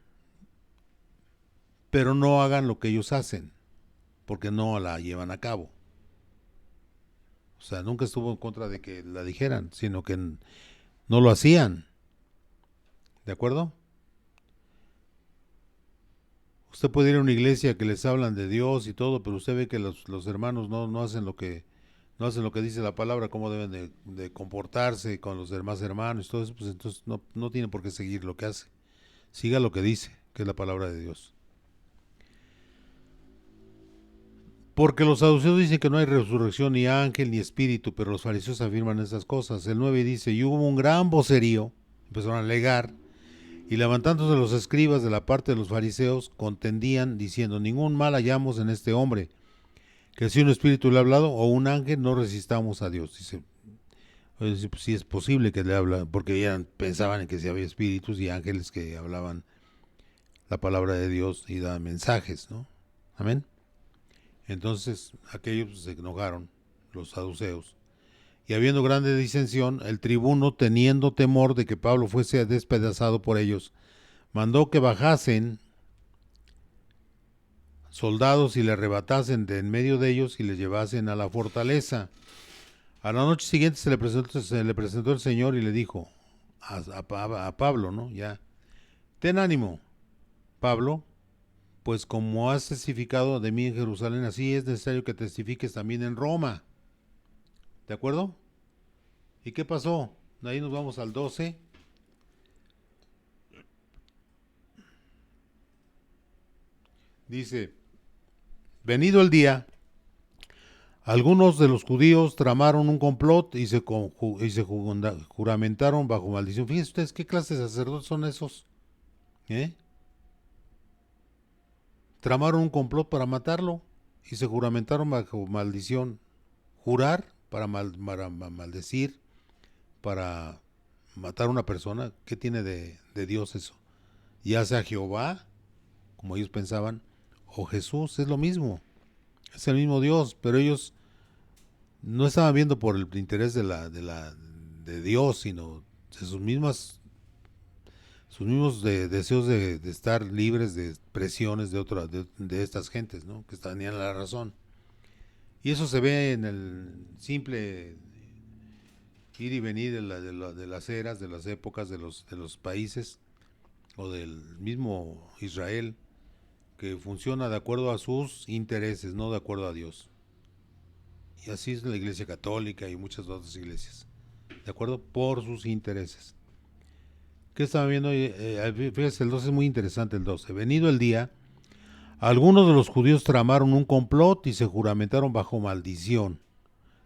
Pero no hagan lo que ellos hacen, porque no la llevan a cabo. O sea, nunca estuvo en contra de que la dijeran, sino que no lo hacían. ¿De acuerdo? Usted puede ir a una iglesia que les hablan de Dios y todo, pero usted ve que los hermanos no hacen lo que no hacen lo que dice la palabra, cómo deben de comportarse con los demás hermanos y todo eso, pues entonces no tiene por qué seguir lo que hace. Siga lo que dice, que es la palabra de Dios. Porque los saduceos dicen que no hay resurrección, ni ángel, ni espíritu, pero los fariseos afirman esas cosas. El 9 dice, y hubo un gran vocerío, empezaron a alegar, y levantándose los escribas de la parte de los fariseos, contendían, diciendo, ningún mal hallamos en este hombre, que si un espíritu le ha hablado, o un ángel, no resistamos a Dios. Dice, pues, sí es posible que le habla, porque ya pensaban en que si había espíritus y ángeles que hablaban la palabra de Dios y daban mensajes, ¿no? Amén. Entonces aquellos se enojaron, los saduceos, y habiendo grande disensión, el tribuno, teniendo temor de que Pablo fuese despedazado por ellos, mandó que bajasen soldados y le arrebatasen de en medio de ellos y le llevasen a la fortaleza. A la noche siguiente se le presentó el Señor y le dijo a Pablo, ¿no? Ya, ten ánimo, Pablo, pues como has testificado de mí en Jerusalén, así es necesario que testifiques también en Roma. ¿De acuerdo? ¿Y qué pasó? De ahí nos vamos al 12. Dice, venido el día, algunos de los judíos tramaron un complot y se juramentaron bajo maldición. Fíjense ustedes qué clase de sacerdotes son esos. ¿Eh? Tramaron un complot para matarlo y se juramentaron bajo maldición. Jurar para maldecir, para matar a una persona. ¿Qué tiene de Dios eso? Ya sea Jehová, como ellos pensaban, o Jesús, es lo mismo. Es el mismo Dios, pero ellos no estaban viendo por el interés de Dios, sino de sus mismos deseos de estar libres de presiones de estas gentes, ¿no? Que tenían la razón. Y eso se ve en el simple ir y venir de las eras, de las épocas, de los países o del mismo Israel, que funciona de acuerdo a sus intereses, no de acuerdo a Dios. Y así es la Iglesia Católica y muchas otras iglesias, ¿de acuerdo? Por sus intereses. ¿Qué estaba viendo? Fíjese, el 12 es muy interesante, el 12. Venido el día, algunos de los judíos tramaron un complot y se juramentaron bajo maldición,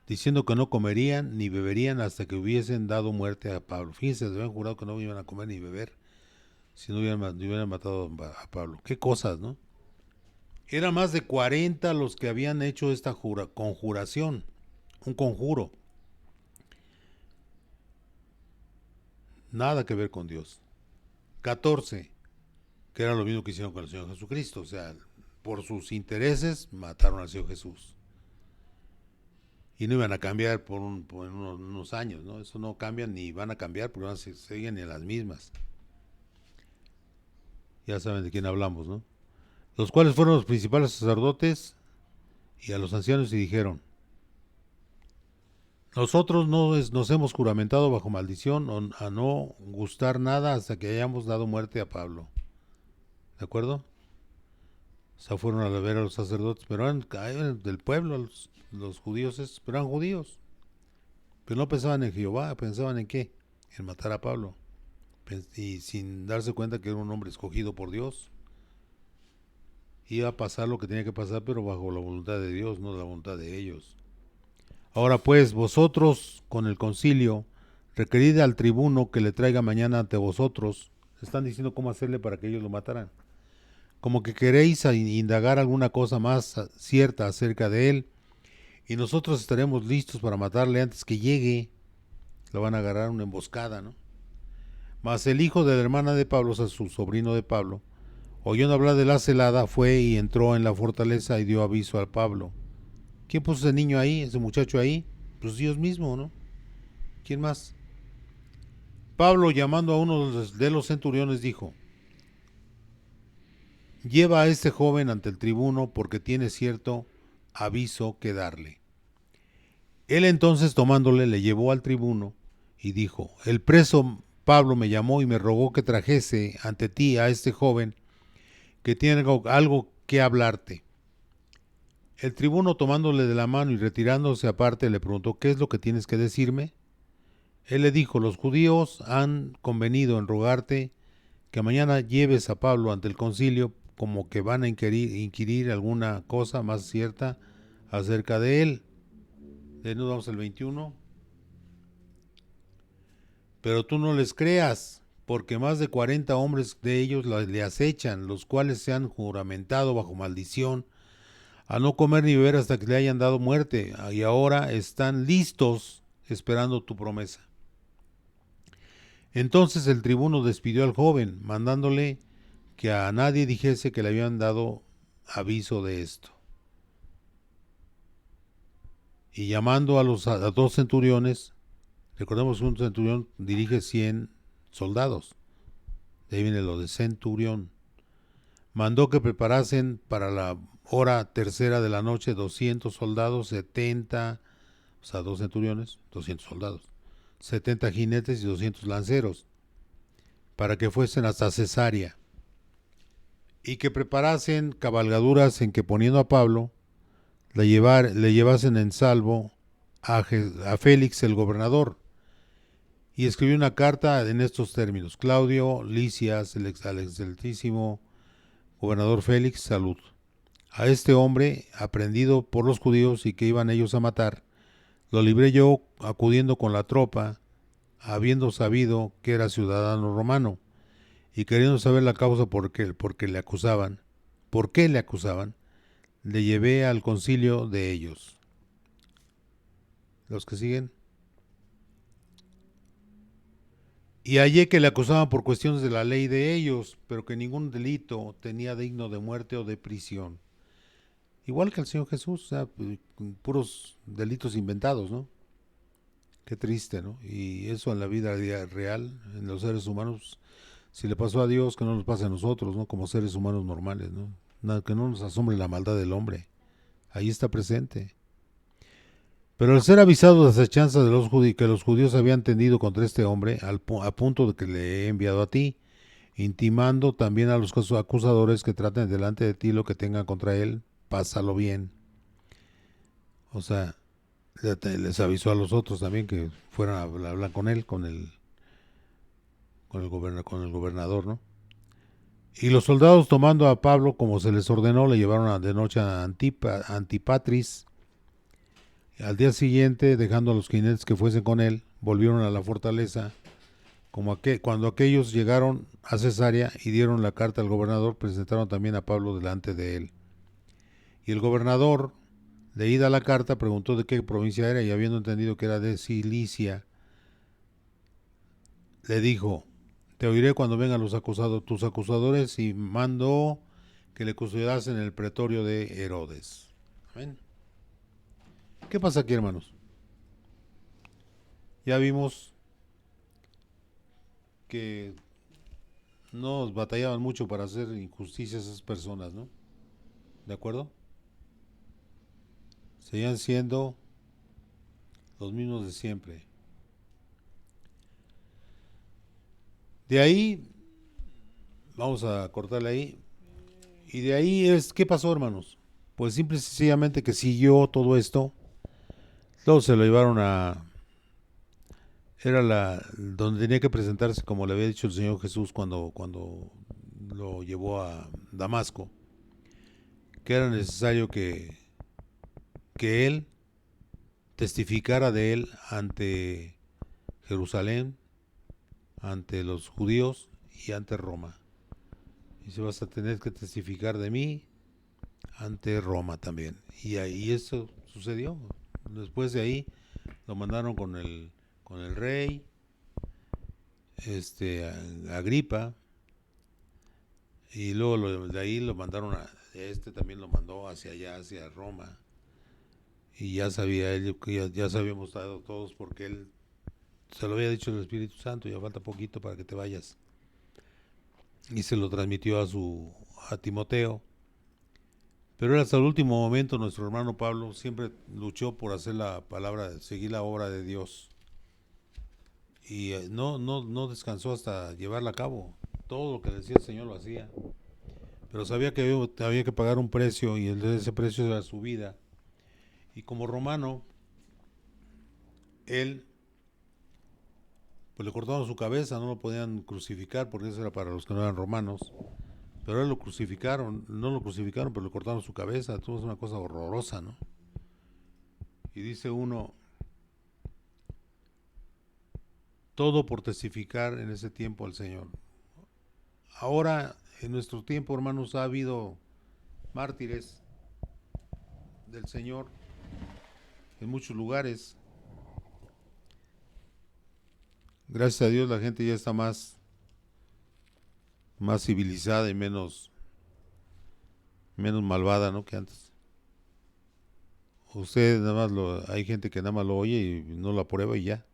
diciendo que no comerían ni beberían hasta que hubiesen dado muerte a Pablo. Fíjense, se habían jurado que no iban a comer ni beber si no hubieran matado a Pablo. Qué cosas, ¿no? Eran más de 40 los que habían hecho esta conjuración, un conjuro. Nada que ver con Dios. 14, que era lo mismo que hicieron con el Señor Jesucristo. O sea, por sus intereses mataron al Señor Jesús. Y no iban a cambiar por unos años, ¿no? Eso no cambian ni van a cambiar porque siguen en las mismas. Ya saben de quién hablamos, ¿no? Los cuales fueron los principales sacerdotes y a los ancianos y dijeron, nosotros nos hemos juramentado bajo maldición a no gustar nada hasta que hayamos dado muerte a Pablo. ¿De acuerdo? O sea, fueron a ver a los sacerdotes, pero eran del pueblo, los judíos, pero eran judíos. Pero no pensaban en Jehová, pensaban en qué? En matar a Pablo. Y sin darse cuenta que era un hombre escogido por Dios. Iba a pasar lo que tenía que pasar, pero bajo la voluntad de Dios, no la voluntad de ellos. Ahora pues, vosotros con el concilio, requerid al tribuno que le traiga mañana ante vosotros. Están diciendo cómo hacerle para que ellos lo mataran. Como que queréis indagar alguna cosa más cierta acerca de él, y nosotros estaremos listos para matarle antes que llegue. Lo van a agarrar una emboscada, ¿no? Mas el hijo de la hermana de Pablo, o sea, su sobrino de Pablo, oyendo hablar de la celada, fue y entró en la fortaleza y dio aviso al Pablo. ¿Quién puso ese niño ahí, ese muchacho ahí? Pues Dios mismo, ¿no? ¿Quién más? Pablo, llamando a uno de los centuriones, dijo, lleva a este joven ante el tribuno porque tiene cierto aviso que darle. Él entonces tomándole le llevó al tribuno y dijo, el preso Pablo me llamó y me rogó que trajese ante ti a este joven que tiene algo que hablarte. El tribuno tomándole de la mano y retirándose aparte le preguntó, ¿qué es lo que tienes que decirme? Él le dijo, los judíos han convenido en rogarte que mañana lleves a Pablo ante el concilio como que van a inquirir alguna cosa más cierta acerca de él. De nuevo vamos al 21. Pero tú no les creas, porque más de 40 hombres de ellos le acechan, los cuales se han juramentado bajo maldición a no comer ni beber hasta que le hayan dado muerte, y ahora están listos esperando tu promesa. Entonces el tribuno despidió al joven, mandándole que a nadie dijese que le habían dado aviso de esto. Y llamando a dos centuriones, recordemos que un centurión dirige 100 soldados, de ahí viene lo de centurión, mandó que preparasen para la hora tercera de la noche 200 soldados, 70, o sea, dos centuriones, 200 soldados, 70 jinetes y 200 lanceros, para que fuesen hasta Cesarea, y que preparasen cabalgaduras en que poniendo a Pablo, le llevasen en salvo a Félix el gobernador. Y escribió una carta en estos términos: Claudio Lisias, al excelentísimo gobernador Félix, salud. A este hombre, aprendido por los judíos y que iban ellos a matar, lo libré yo acudiendo con la tropa, habiendo sabido que era ciudadano romano, y queriendo saber la causa por qué le acusaban, le llevé al concilio de ellos. Los que siguen. Y hallé que le acusaban por cuestiones de la ley de ellos, pero que ningún delito tenía digno de muerte o de prisión. Igual que el Señor Jesús, o sea, puros delitos inventados, ¿no? Qué triste, ¿no? Y eso en la vida real, en los seres humanos, si le pasó a Dios, que no nos pase a nosotros, ¿no? Como seres humanos normales, ¿no? Nada, que no nos asombre la maldad del hombre. Ahí está presente. Pero al ser avisado de las acechanzas de los judíos, que los judíos habían tendido contra este hombre, a punto de que le he enviado a ti, intimando también a los acusadores que traten delante de ti lo que tengan contra él, pásalo bien. O sea, les avisó a los otros también que fueran a hablar con él, con el gobernador, ¿no? Y los soldados tomando a Pablo como se les ordenó, le llevaron de noche a Antipatris. Al día siguiente, dejando a los jinetes que fuesen con él, volvieron a la fortaleza. Cuando aquellos llegaron a Cesarea y dieron la carta al gobernador, presentaron también a Pablo delante de él. Y el gobernador, leída la carta, preguntó de qué provincia era, y habiendo entendido que era de Cilicia, le dijo: te oiré cuando vengan tus acusadores, y mandó que le custodiasen en el pretorio de Herodes. ¿Ven? ¿Qué pasa aquí, hermanos? Ya vimos que no batallaban mucho para hacer injusticias a esas personas, ¿no? ¿De acuerdo? Seguían siendo los mismos de siempre. De ahí, vamos a cortarle ahí. Y de ahí ¿qué pasó, hermanos? Pues simple y sencillamente que siguió todo esto. Luego se lo llevaron era donde tenía que presentarse, como le había dicho el Señor Jesús cuando lo llevó a Damasco, que era necesario que él testificara de él ante Jerusalén, ante los judíos y ante Roma. Y se vas a tener que testificar de mí ante Roma también. Y ahí eso sucedió. Después de ahí lo mandaron con el rey, Agripa, y luego de ahí lo mandaron también lo mandó hacia allá, hacia Roma. Y ya sabía él, ya sabíamos todos, porque él se lo había dicho el Espíritu Santo: ya falta poquito para que te vayas. Y se lo transmitió a Timoteo, Pero él hasta el último momento, nuestro hermano Pablo siempre luchó por hacer la palabra, seguir la obra de Dios. Y no descansó hasta llevarla a cabo. Todo lo que decía el Señor lo hacía. Pero sabía que había que pagar un precio y ese precio era su vida. Y como romano, él, pues le cortaron su cabeza, no lo podían crucificar porque eso era para los que no eran romanos. Pero él lo crucificaron, no lo crucificaron, pero le cortaron su cabeza. Todo es una cosa horrorosa, ¿no? Y dice uno, todo por testificar en ese tiempo al Señor. Ahora, en nuestro tiempo, hermanos, ha habido mártires del Señor en muchos lugares. Gracias a Dios la gente ya está más civilizada y menos malvada, ¿no? Que antes. Usted nada más hay gente que nada más lo oye y no lo aprueba y ya.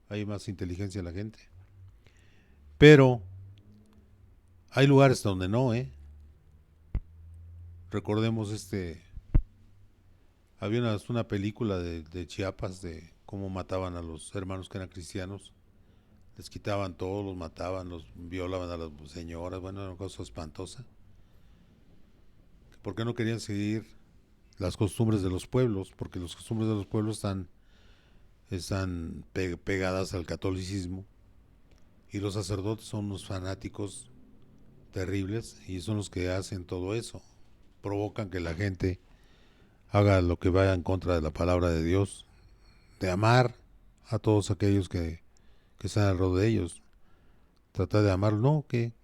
Hay más inteligencia en la gente. Pero hay lugares donde no, ¿eh? Recordemos había una película de Chiapas de cómo mataban a los hermanos que eran cristianos. Les quitaban todo, los mataban, los violaban a las señoras. Bueno, era una cosa espantosa. ¿Por qué no querían seguir las costumbres de los pueblos? Porque las costumbres de los pueblos están pegadas al catolicismo. Y los sacerdotes son unos fanáticos terribles y son los que hacen todo eso. Provocan que la gente haga lo que vaya en contra de la palabra de Dios, de amar a todos aquellos que están alrededor de ellos. Tratar de amar, no, que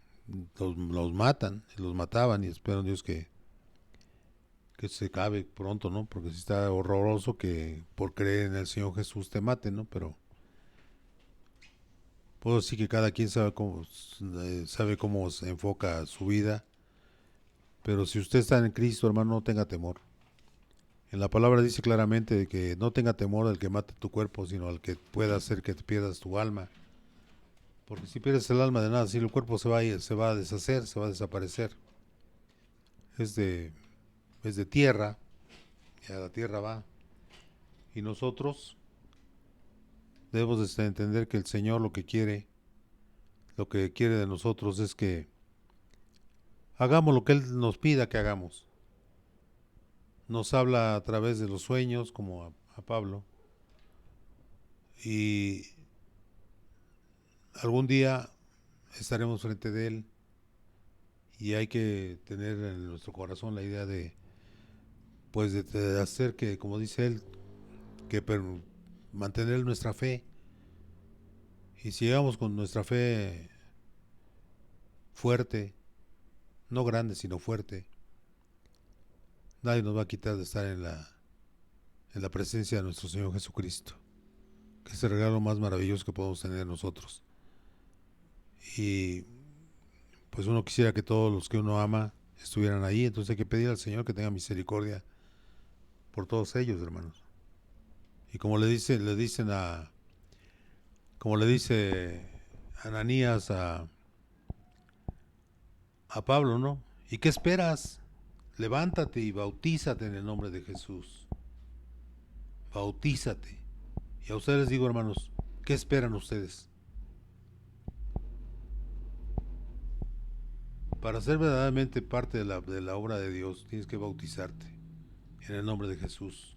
los matan, los mataban y esperan Dios que se acabe pronto, ¿no? Porque si está horroroso que por creer en el Señor Jesús te maten, ¿no? Pero puedo decir que cada quien sabe cómo se enfoca su vida. Pero si usted está en Cristo, hermano, no tenga temor. En la palabra dice claramente de que no tenga temor al que mate tu cuerpo, sino al que pueda hacer que te pierdas tu alma. Porque si pierdes el alma de nada, si el cuerpo se va a deshacer, se va a desaparecer. Es de, es de tierra, y a la tierra va. Y nosotros debemos de entender que el Señor lo que quiere de nosotros es que hagamos lo que Él nos pida que hagamos. Nos habla a través de los sueños, como a Pablo, y algún día estaremos frente de Él y hay que tener en nuestro corazón la idea pues de hacer que, como dice Él, que mantener nuestra fe. Y si llegamos con nuestra fe fuerte, no grande, sino fuerte, nadie nos va a quitar de estar en la presencia de nuestro Señor Jesucristo, que es el regalo más maravilloso que podemos tener nosotros. Y pues uno quisiera que todos los que uno ama estuvieran ahí, entonces hay que pedir al Señor que tenga misericordia por todos ellos, hermanos. Y como le dicen como le dice Ananías a Pablo, ¿no? ¿Y qué esperas? Levántate y bautízate en el nombre de Jesús. Bautízate. Y a ustedes les digo, hermanos, ¿qué esperan ustedes? Para ser verdaderamente parte de la obra de Dios, tienes que bautizarte en el nombre de Jesús.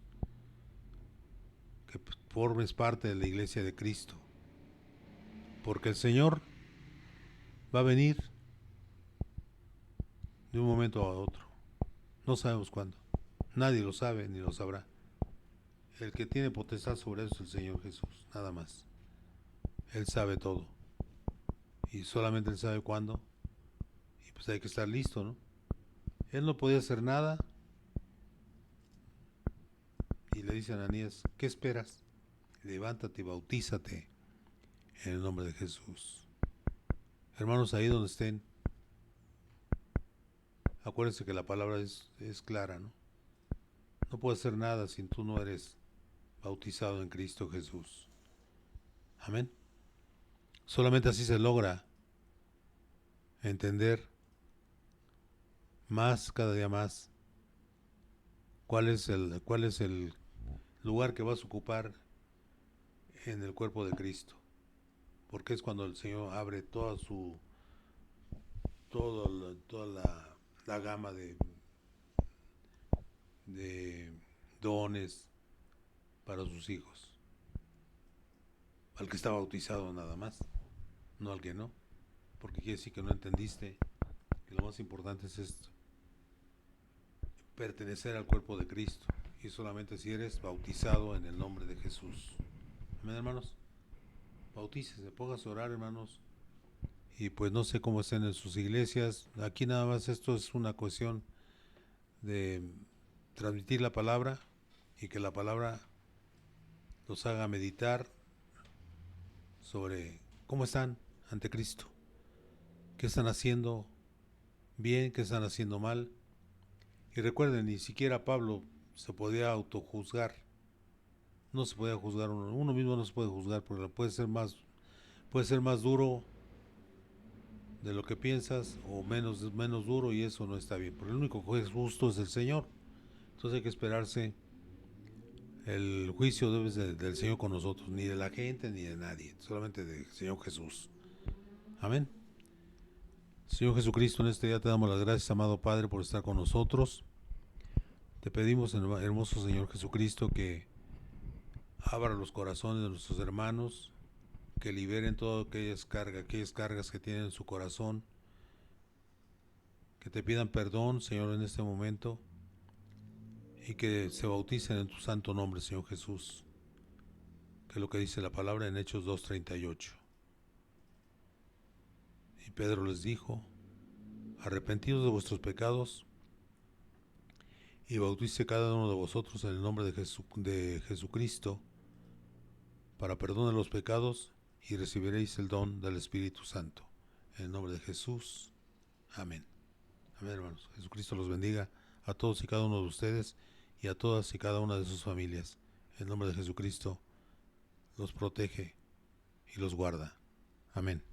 Que formes parte de la iglesia de Cristo. Porque el Señor va a venir de un momento a otro. No sabemos cuándo. Nadie lo sabe ni lo sabrá. El que tiene potestad sobre eso es el Señor Jesús, nada más. Él sabe todo. Y solamente Él sabe cuándo. Y pues hay que estar listo, ¿no? Él no podía hacer nada. Y le dice a Ananías, ¿qué esperas? Levántate y bautízate en el nombre de Jesús. Hermanos, ahí donde estén, acuérdense que la palabra es clara, ¿no? No puedes hacer nada si tú no eres bautizado en Cristo Jesús. Amén. Solamente así se logra entender más, cada día más, cuál es el lugar que vas a ocupar en el cuerpo de Cristo, porque es cuando el Señor abre toda la gama de dones para sus hijos, al que está bautizado nada más, no al que no, porque quiere decir que no entendiste que lo más importante es esto, pertenecer al cuerpo de Cristo, y solamente si eres bautizado en el nombre de Jesús. Amén, hermanos. Bautícese, póngase a orar, hermanos. Y pues no sé cómo estén en sus iglesias. Aquí nada más esto es una cuestión de transmitir la palabra y que la palabra los haga meditar sobre cómo están ante Cristo, qué están haciendo bien, qué están haciendo mal. Y recuerden, ni siquiera Pablo se podía autojuzgar, no se podía juzgar uno mismo, no se puede juzgar porque puede ser más duro de lo que piensas o menos duro, y eso no está bien, porque el único juez justo es el Señor. Entonces hay que esperarse el juicio del Señor con nosotros, ni de la gente ni de nadie, solamente del Señor Jesús. Amén. Señor Jesucristo, en este día te damos las gracias, amado Padre, por estar con nosotros. Te pedimos, hermoso Señor Jesucristo, que abra los corazones de nuestros hermanos, que liberen todas aquellas cargas que tienen en su corazón, que te pidan perdón, Señor, en este momento, y que se bauticen en tu santo nombre, Señor Jesús, que es lo que dice la palabra en Hechos 2:38. Y Pedro les dijo: arrepentidos de vuestros pecados y bautice cada uno de vosotros en el nombre de Jesucristo para perdón de los pecados, y recibiréis el don del Espíritu Santo. En el nombre de Jesús. Amén. Amén, hermanos. Jesucristo los bendiga a todos y cada uno de ustedes y a todas y cada una de sus familias. En el nombre de Jesucristo los protege y los guarda. Amén.